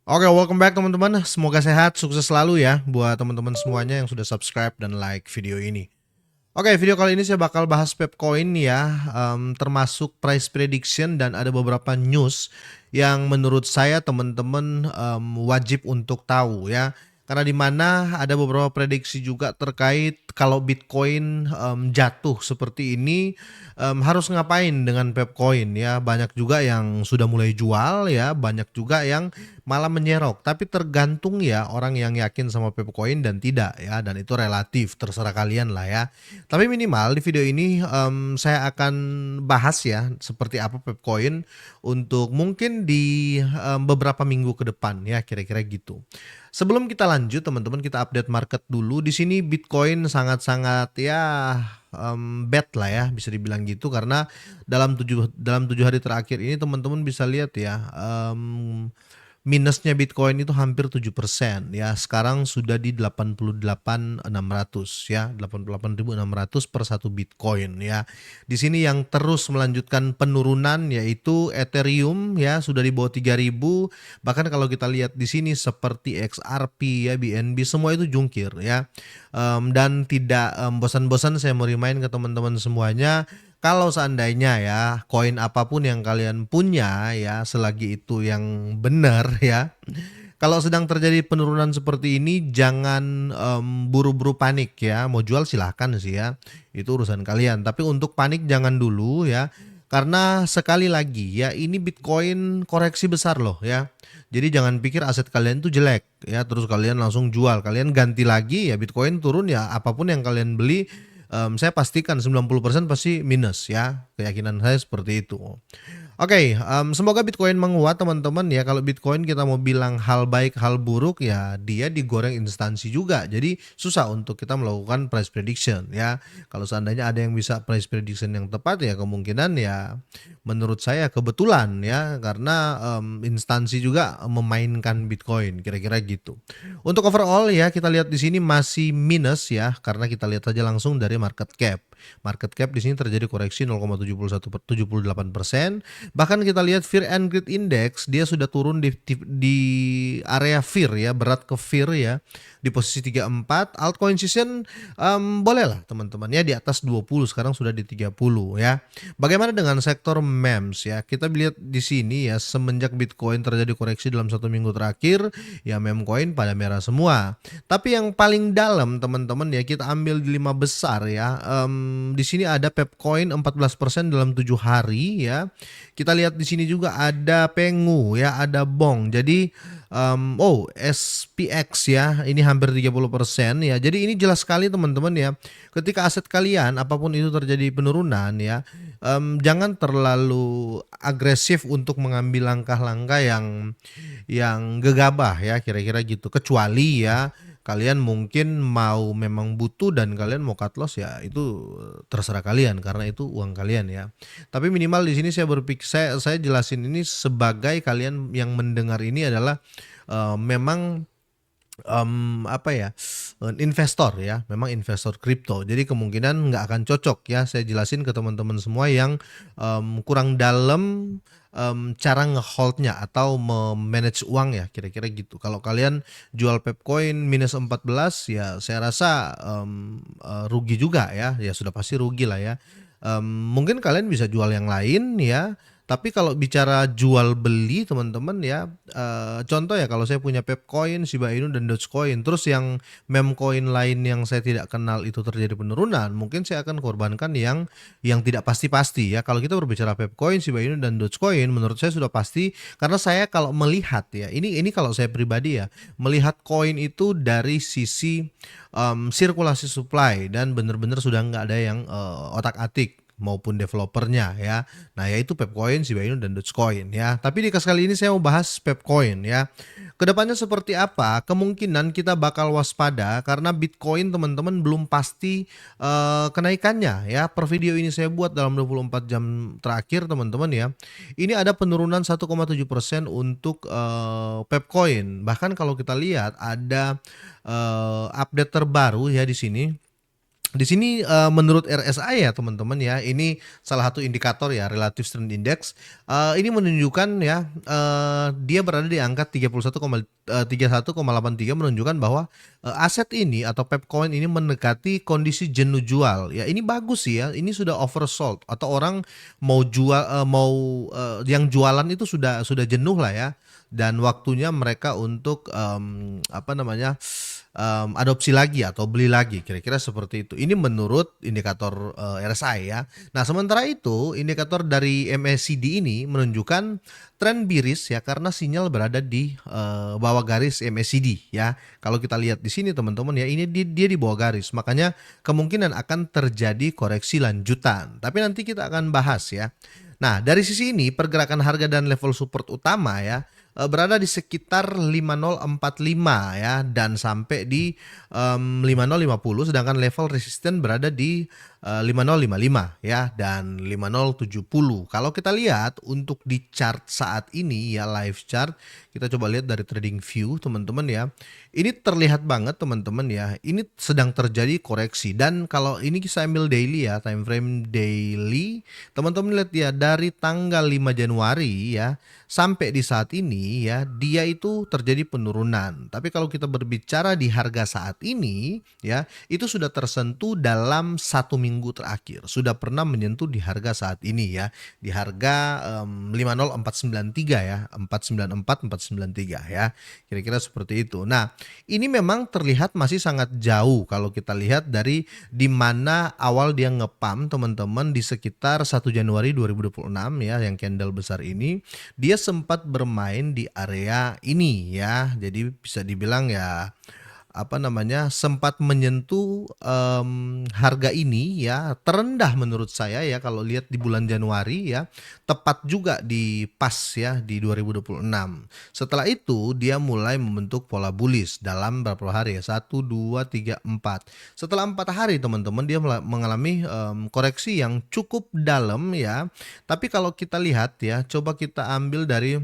Oke, welcome back teman-teman. Semoga sehat, sukses selalu ya buat teman-teman semuanya yang sudah subscribe dan like video ini. Oke, video kali ini saya bakal bahas Pepcoin ya, termasuk price prediction dan ada beberapa news yang menurut saya teman-teman wajib untuk tahu ya. Karena di mana ada beberapa prediksi juga terkait kalau Bitcoin jatuh seperti ini, harus ngapain dengan Pepcoin ya. Banyak juga yang sudah mulai jual ya, banyak juga yang malah menyerok. Tapi tergantung ya orang yang yakin sama Pepcoin dan tidak ya, dan itu relatif terserah kalian lah ya. Tapi minimal di video ini saya akan bahas ya seperti apa Pepcoin untuk mungkin di beberapa minggu ke depan ya kira-kira gitu. Sebelum kita lanjut teman-teman, kita update market dulu. Di sini Bitcoin sangat-sangat ya bad lah ya bisa dibilang gitu, karena dalam tujuh hari terakhir ini teman-teman bisa lihat ya, minusnya Bitcoin itu hampir 7% ya. Sekarang sudah di 88.600 ya, 88.600 per satu Bitcoin ya. Di sini yang terus melanjutkan penurunan yaitu Ethereum ya, sudah di bawah 3.000. Bahkan kalau kita lihat di sini seperti XRP ya, BNB semua itu jungkir ya. Dan tidak bosan-bosan saya mau remind ke teman-teman semuanya, kalau seandainya ya, koin apapun yang kalian punya ya, selagi itu yang benar ya, kalau sedang terjadi penurunan seperti ini jangan buru-buru panik ya. Mau jual silahkan sih ya, itu urusan kalian. Tapi untuk panik jangan dulu ya, karena sekali lagi ya ini Bitcoin koreksi besar loh ya. Jadi jangan pikir aset kalian tuh jelek ya, terus kalian langsung jual, kalian ganti lagi ya Bitcoin turun ya, apapun yang kalian beli saya pastikan 90% pasti minus ya, keyakinan saya seperti itu. Oke, semoga Bitcoin menguat teman-teman ya. Kalau Bitcoin kita mau bilang hal baik, hal buruk ya, dia digoreng instansi juga. Jadi susah untuk kita melakukan price prediction ya. Kalau seandainya ada yang bisa price prediction yang tepat ya, kemungkinan ya menurut saya kebetulan ya, karena instansi juga memainkan Bitcoin kira-kira gitu. Untuk overall ya, kita lihat di sini masih minus ya, karena kita lihat saja langsung dari market cap. Market cap di sini terjadi koreksi 0,78%. Bahkan kita lihat Fear and Greed Index dia sudah turun di area fear ya, berat ke fear ya, di posisi 34. Altcoin season bolehlah teman-teman ya di atas 20, sekarang sudah di 30 ya. Bagaimana dengan sektor memes ya? Kita lihat di sini ya, semenjak Bitcoin terjadi koreksi dalam 1 minggu terakhir ya, meme coin pada merah semua. Tapi yang paling dalam teman-teman ya, kita ambil di 5 besar ya. Di sini ada Pepcoin 14% dalam 7 hari ya. Kita lihat di sini juga ada Pengu ya, ada Bong. Jadi SPX ya, ini hampir 30% ya. Jadi ini jelas sekali teman-teman ya. Ketika aset kalian apapun itu terjadi penurunan ya, jangan terlalu agresif untuk mengambil langkah-langkah yang gegabah ya, kira-kira gitu. Kecuali ya kalian mungkin mau memang butuh dan kalian mau cut loss ya, itu terserah kalian karena itu uang kalian ya. Tapi minimal di sini saya berpikir, saya jelasin ini sebagai kalian yang mendengar ini adalah memang apa ya, investor ya, memang investor kripto. Jadi kemungkinan nggak akan cocok ya. Saya jelasin ke teman-teman semua yang kurang dalam cara ngeholdnya atau memanage uang ya, kira-kira gitu. Kalau kalian jual Pepcoin minus 14 ya, saya rasa rugi juga ya. Ya sudah pasti rugi lah ya. Mungkin kalian bisa jual yang lain ya. Tapi kalau bicara jual beli teman-teman ya, contoh ya, kalau saya punya Pepcoin, Shiba Inu dan Dogecoin, terus yang meme coin lain yang saya tidak kenal itu terjadi penurunan, mungkin saya akan korbankan yang tidak pasti-pasti ya. Kalau kita berbicara Pepcoin, Shiba Inu dan Dogecoin, menurut saya sudah pasti, karena saya kalau melihat ya, ini kalau saya pribadi ya, melihat koin itu dari sisi sirkulasi supply dan benar-benar sudah nggak ada yang otak-atik maupun developernya ya. Nah, yaitu Pepcoin, Shiba Inu dan Dogecoin ya. Tapi di kes kali ini saya mau bahas Pepcoin ya. Kedepannya seperti apa? Kemungkinan kita bakal waspada karena Bitcoin teman-teman belum pasti kenaikannya ya. Per video ini saya buat dalam 24 jam terakhir teman-teman ya. Ini ada penurunan 1,7% untuk Pepcoin. Bahkan kalau kita lihat ada update terbaru ya di sini. Di sini, menurut RSI ya teman-teman ya, ini salah satu indikator ya Relative Strength Index, ini menunjukkan ya, dia berada di angka 31,83 menunjukkan bahwa, aset ini atau Pepcoin ini mendekati kondisi jenuh jual. Ya ini bagus sih ya, ini sudah oversold atau orang yang jualan itu sudah jenuh lah ya, dan waktunya mereka untuk, apa namanya, adopsi lagi atau beli lagi, kira-kira seperti itu. Ini menurut indikator, RSI ya. Nah, sementara itu indikator dari MACD ini menunjukkan tren biris ya karena sinyal berada di, bawah garis MACD ya. Kalau kita lihat di sini teman-teman ya, ini dia di bawah garis, makanya kemungkinan akan terjadi koreksi lanjutan. Tapi nanti kita akan bahas ya. Nah, dari sisi ini pergerakan harga dan level support utama ya, berada di sekitar 5045 ya dan sampai di, 5050, sedangkan level resisten berada di, 5055 ya dan 5070. Kalau kita lihat untuk di chart saat ini ya, live chart, kita coba lihat dari trading view teman-teman ya. Ini terlihat banget teman-teman ya, ini sedang terjadi koreksi, dan kalau ini saya ambil daily ya, time frame daily, teman-teman lihat ya dari tanggal 5 Januari ya sampai di saat ini ya, dia itu terjadi penurunan. Tapi kalau kita berbicara di harga saat ini ya, itu sudah tersentuh dalam 1 minggu terakhir. Sudah pernah menyentuh di harga saat ini ya, di harga 50493 ya, 494 493 ya. Kira-kira seperti itu. Nah, ini memang terlihat masih sangat jauh kalau kita lihat dari di mana awal dia ngepam teman-teman di sekitar 1 Januari 2026 ya, yang candle besar ini dia sempat bermain di area ini ya. Jadi bisa dibilang ya, apa namanya, sempat menyentuh, harga ini ya, terendah menurut saya ya kalau lihat di bulan Januari ya, tepat juga di pas ya di 2026. Setelah itu dia mulai membentuk pola bullish dalam berapa hari ya, 1, 2, 3, 4. Setelah 4 hari teman-teman dia mengalami, koreksi yang cukup dalam ya. Tapi kalau kita lihat ya, coba kita ambil dari,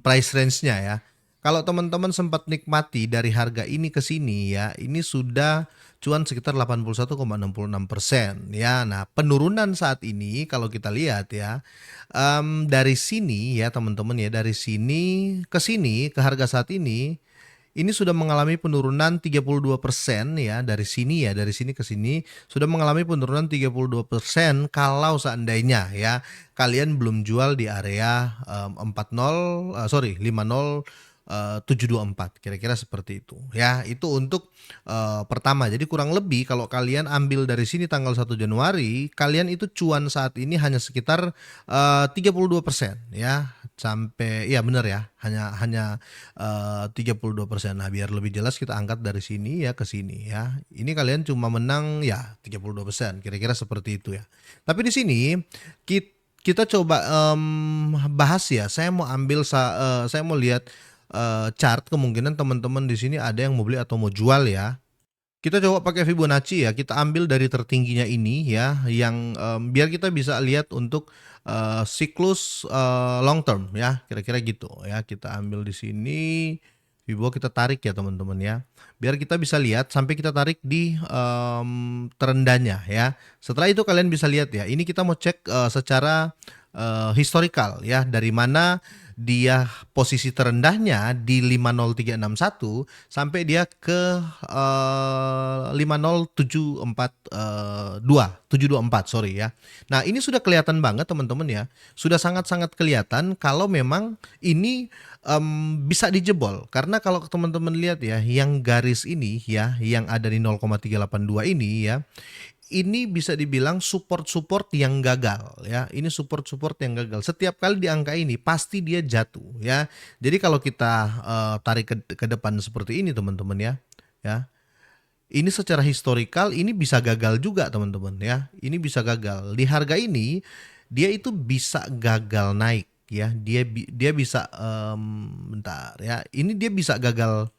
price range-nya ya. Kalau teman-teman sempat nikmati dari harga ini ke sini ya, ini sudah cuan sekitar 81,66% ya. Nah, penurunan saat ini kalau kita lihat ya, dari sini ya teman-teman ya, dari sini ke harga saat ini sudah mengalami penurunan 32% ya, dari sini ke sini sudah mengalami penurunan 32% kalau seandainya ya kalian belum jual di area, 50 724, kira-kira seperti itu ya. Itu untuk, pertama. Jadi kurang lebih kalau kalian ambil dari sini tanggal 1 Januari, kalian itu cuan saat ini hanya sekitar, 32% ya, sampai ya benar ya, hanya 32%. Nah, biar lebih jelas kita angkat dari sini ya ke sini ya. Ini kalian cuma menang ya 32%, kira-kira seperti itu ya. Tapi di sini kita coba, bahas ya, saya mau lihat, chart, kemungkinan teman-teman di sini ada yang mau beli atau mau jual ya. Kita coba pakai Fibonacci ya, kita ambil dari tertingginya ini ya, yang, biar kita bisa lihat untuk, siklus, long term ya, kira-kira gitu ya. Kita ambil di sini, Fibo kita tarik ya teman-teman ya, biar kita bisa lihat sampai kita tarik di, terendahnya ya. Setelah itu kalian bisa lihat ya, ini kita mau cek, secara, historical ya, dari mana dia posisi terendahnya di 50361 sampai dia ke, 724 sorry ya. Nah, ini sudah kelihatan banget teman-teman ya, sudah sangat-sangat kelihatan kalau memang ini, bisa dijebol. Karena kalau teman-teman lihat ya, yang garis ini ya, yang ada di 0,382 ini ya, ini bisa dibilang support-support yang gagal ya. Ini support-support yang gagal. Setiap kali di angka ini pasti dia jatuh ya. Jadi kalau kita, tarik ke depan seperti ini teman-teman ya, ya. Ini secara historikal ini bisa gagal juga teman-teman ya. Ini bisa gagal. Di harga ini dia itu bisa gagal naik ya. Dia bisa, bentar ya. Ini dia bisa gagal,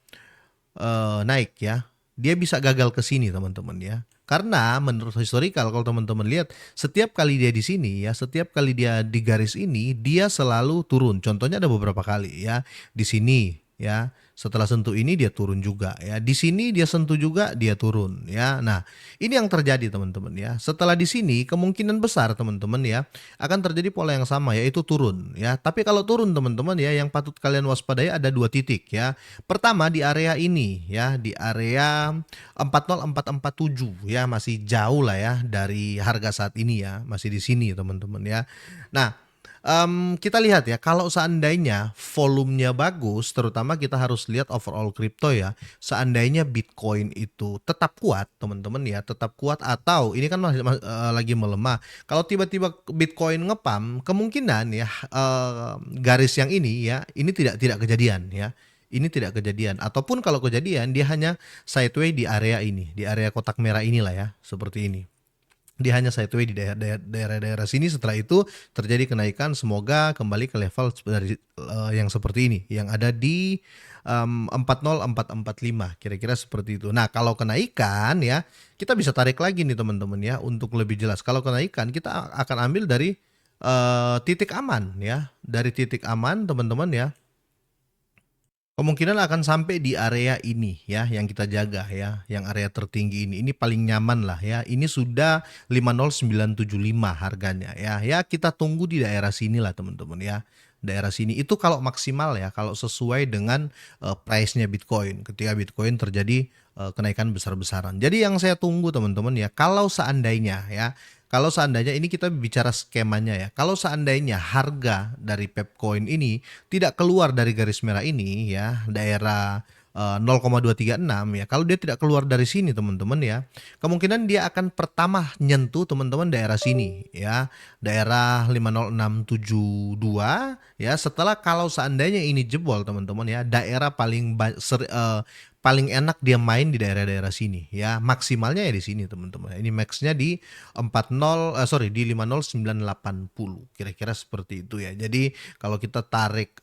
naik ya. Dia bisa gagal ke sini teman-teman ya. Karena menurut historical kalau teman-teman lihat, setiap kali dia di sini ya, setiap kali dia di garis ini, dia selalu turun. Contohnya ada beberapa kali ya, di sini ya. Setelah sentuh ini dia turun juga ya. Di sini dia sentuh juga dia turun ya. Nah, ini yang terjadi teman-teman ya. Setelah di sini kemungkinan besar teman-teman ya akan terjadi pola yang sama yaitu turun ya. Tapi kalau turun teman-teman ya yang patut kalian waspadai ada dua titik ya. Pertama di area ini ya, di area 40447 ya, masih jauh lah ya dari harga saat ini ya, masih di sini teman-teman ya. Nah, kita lihat ya, kalau seandainya volumenya bagus, terutama kita harus lihat overall crypto ya. Seandainya Bitcoin itu tetap kuat, teman-teman ya, tetap kuat atau ini kan lagi melemah. Kalau tiba-tiba Bitcoin ngepam, kemungkinan ya garis yang ini ya, ini tidak kejadian ya. Ini tidak kejadian ataupun kalau kejadian dia hanya sideway di area ini, di area kotak merah inilah ya, seperti ini. Dia hanya sideway di daerah-daerah sini, setelah itu terjadi kenaikan, semoga kembali ke level dari yang seperti ini, yang ada di 40445 kira-kira seperti itu. Nah, kalau kenaikan ya, kita bisa tarik lagi nih teman-teman ya untuk lebih jelas. Kalau kenaikan kita akan ambil dari titik aman ya, dari titik aman teman-teman ya. Kemungkinan akan sampai di area ini ya yang kita jaga ya, yang area tertinggi ini. Ini paling nyaman lah ya. Ini sudah 50975 harganya ya. Ya kita tunggu di daerah sini lah teman-teman ya. Daerah sini itu kalau maksimal ya, kalau sesuai dengan price-nya Bitcoin. Ketika Bitcoin terjadi kenaikan besar-besaran. Jadi yang saya tunggu teman-teman ya, kalau seandainya ini kita bicara skemanya ya. Kalau seandainya harga dari Pepcoin ini tidak keluar dari garis merah ini ya, daerah 0,236 ya. Kalau dia tidak keluar dari sini teman-teman ya, kemungkinan dia akan pertama nyentuh teman-teman daerah sini ya, daerah 50672 ya. Setelah kalau seandainya ini jebol teman-teman ya, daerah paling enak dia main di daerah-daerah sini ya. Maksimalnya ya di sini teman-teman. Ini maxnya di 50980 kira-kira seperti itu ya. Jadi kalau kita tarik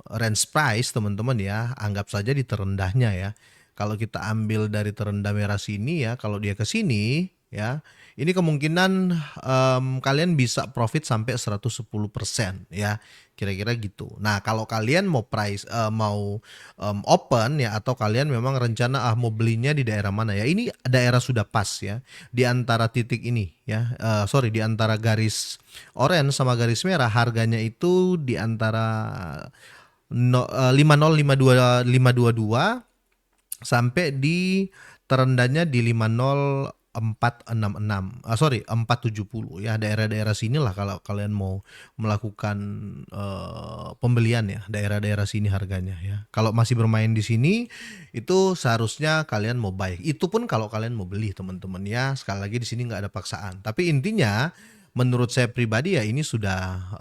range price teman-teman ya, anggap saja di terendahnya ya. Kalau kita ambil dari terendah merah sini ya, kalau dia ke sini ya, ini kemungkinan kalian bisa profit sampai 110% ya, kira-kira gitu. Nah, kalau kalian mau open ya, atau kalian memang rencana mau belinya di daerah mana ya, ini daerah sudah pas ya, di antara titik ini ya, sorry, di antara garis orange sama garis merah harganya itu di antara 5052522 sampai di terendahnya di 50466, sorry 470 ya, daerah-daerah sinilah kalau kalian mau melakukan pembelian ya, daerah-daerah sini harganya ya. Kalau masih bermain di sini itu seharusnya kalian mau buy. Itu pun kalau kalian mau beli teman-teman ya. Sekali lagi di sini nggak ada paksaan. Tapi intinya menurut saya pribadi ya ini sudah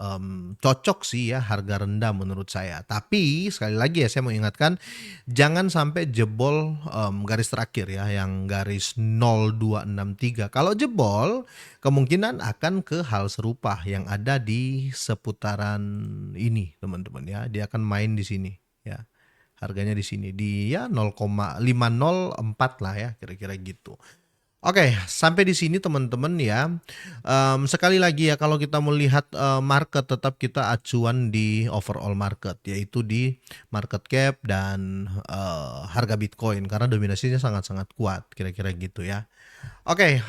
cocok sih ya, harga rendah menurut saya. Tapi sekali lagi ya saya mau ingatkan, jangan sampai jebol garis terakhir ya, yang garis 0263. Kalau jebol kemungkinan akan ke hal serupa yang ada di seputaran ini teman-teman ya. Dia akan main di sini ya. Harganya di sini di ya 0,504 lah ya, kira-kira gitu. Oke, sampai di sini teman-teman ya. Sekali lagi ya, kalau kita melihat market, tetap kita acuan di overall market, yaitu di market cap dan harga Bitcoin karena dominasinya sangat-sangat kuat, kira-kira gitu ya. Oke,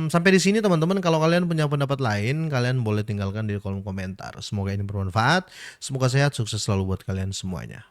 sampai di sini teman-teman. Kalau kalian punya pendapat lain, kalian boleh tinggalkan di kolom komentar. Semoga ini bermanfaat. Semoga sehat, sukses selalu buat kalian semuanya.